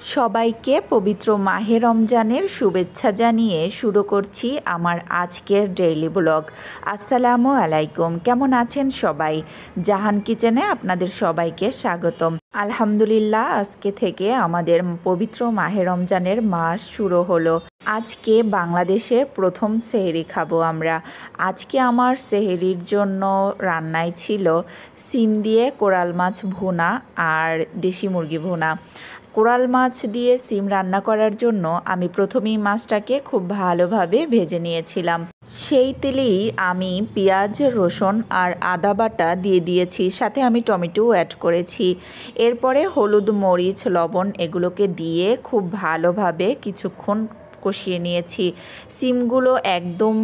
সবাইকে পবিত্র মাহে রমজানের শুভেচ্ছা জানিয়ে শুরু করছি আমার আজকের ডেইলি ব্লগ। আসসালামু আলাইকুম, কেমন আছেন সবাই? জাহান কিচেনে আপনাদের সবাইকে স্বাগতম। আলহামদুলিল্লাহ, আজকে থেকে আমাদের পবিত্র মাহে রমজানের মাস শুরু হলো। আজকে বাংলাদেশের প্রথম সেহরি খাবো আমরা। আজকে আমার সেহরির জন্য রান্নায় ছিল সিম দিয়ে কোরাল মাছ ভুনা আর দেশি মুরগি ভুনা। কোরাল মাছ দিয়ে সিম রান্না করার জন্য আমি প্রথমেই মাছটাকে খুব ভালোভাবে ভেজে নিয়েছিলাম। সেই তেলেই আমি পেঁয়াজ, রসুন আর আদা বাটা দিয়ে দিয়েছি, সাথে আমি টমেটোও অ্যাড করেছি। এরপরে হলুদ, মরিচ, লবণ এগুলোকে দিয়ে খুব ভালোভাবে কিছুক্ষণ কষিয়ে নিয়েছি। সিমগুলো একদম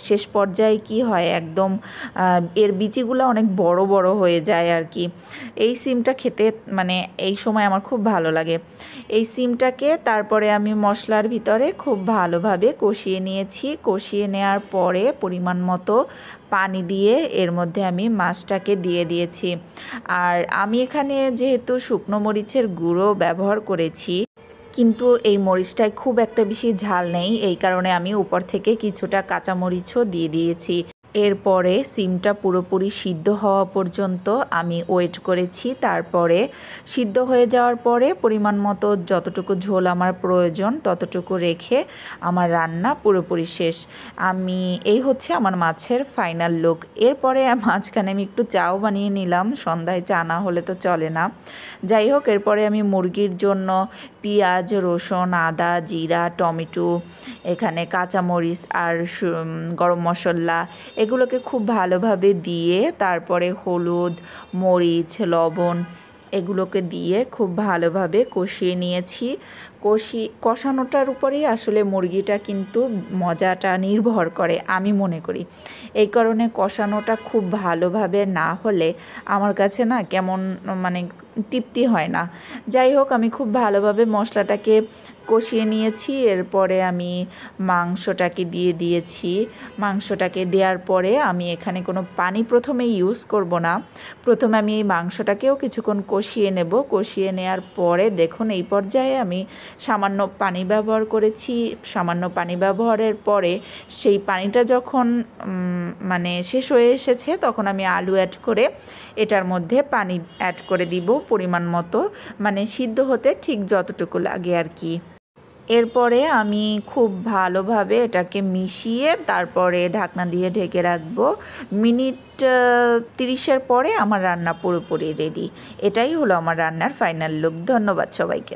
শেষ পর্যায়ে কি হয়, একদম এর বিচিগুলো অনেক বড় বড় হয়ে যায় আর কি। এই সিমটা খেতে এই সময় আমার খুব ভালো লাগে। এই সিমটাকে তারপরে আমি মশলার ভিতরে খুব ভালোভাবে কষিয়ে নিয়েছি। কষিয়ে নেওয়ার পরে পরিমাণ মতো পানি দিয়ে এর মধ্যে আমি মাছটাকে দিয়ে দিয়েছি। আর আমি এখানে যেহেতু শুকনো মরিচের গুঁড়ো ব্যবহার করেছি, কিন্তু এই মরিচটায় খুব একটা বেশি ঝাল নেই, এই কারণে আমি উপর থেকে কিছুটা কাঁচামরিচও দিয়ে দিয়েছি। এরপরে সিমটা পুরোপুরি সিদ্ধ হওয়া পর্যন্ত আমি ওয়েট করেছি। তারপরে সিদ্ধ হয়ে যাওয়ার পরে পরিমাণ মতো যতটুকু ঝোল আমার প্রয়োজন ততটুকু রেখে আমার রান্না পুরোপুরি শেষ। এই হচ্ছে আমার মাছের ফাইনাল লুক। এরপরে মাঝখানে আমি একটু চাও বানিয়ে নিলাম, সন্ধ্যায় চা না হলে তো চলে না। যাই হোক, এরপরে আমি মুরগির জন্য পেঁয়াজ, রসুন, আদা, জিরা, টমেটো, এখানে কাঁচামরিচ আর গরম মশলা এগুলোকে খুব ভালোভাবে দিয়ে তারপরে হলুদ, মরিচ, লবণ এগুলোকে দিয়ে খুব ভালোভাবে কষিয়ে নিয়েছি। কষানোটার উপরেই আসলে মুরগিটা কিন্তু মজাটা নির্ভর করে আমি মনে করি। এই কারণে কষানোটা খুব ভালোভাবে না হলে আমার কাছে না কেমন তৃপ্তি হয় না। যাই হোক, আমি খুব ভালোভাবে মশলাটাকে কষিয়ে নিয়েছি। এরপরে আমি মাংসটাকে দিয়ে দিয়েছি। মাংসটাকে দেওয়ার পরে আমি এখানে কোনো পানি প্রথমে ইউজ করব না। প্রথমে আমি এই মাংসটাকেও কিছুক্ষণ কষিয়ে নেব। কষিয়ে নেওয়ার পরে দেখুন এই পর্যায়ে আমি সামান্য পানি ব্যবহার করেছি। সামান্য পানি ব্যবহারের পরে সেই পানিটা যখন শেষ হয়ে এসেছে তখন আমি আলু অ্যাড করে এটার মধ্যে পানি অ্যাড করে দিব পরিমাণ মতো, সিদ্ধ হতে ঠিক যতটুকু লাগে আর কি। এরপরে আমি খুব ভালোভাবে এটাকে মিশিয়ে তারপরে ঢাকনা দিয়ে ঢেকে রাখবো। মিনিট 30-এর পরে আমার রান্না পুরোপুরি রেডি। এটাই হলো আমার রান্নার ফাইনাল লুক। ধন্যবাদ সবাইকে।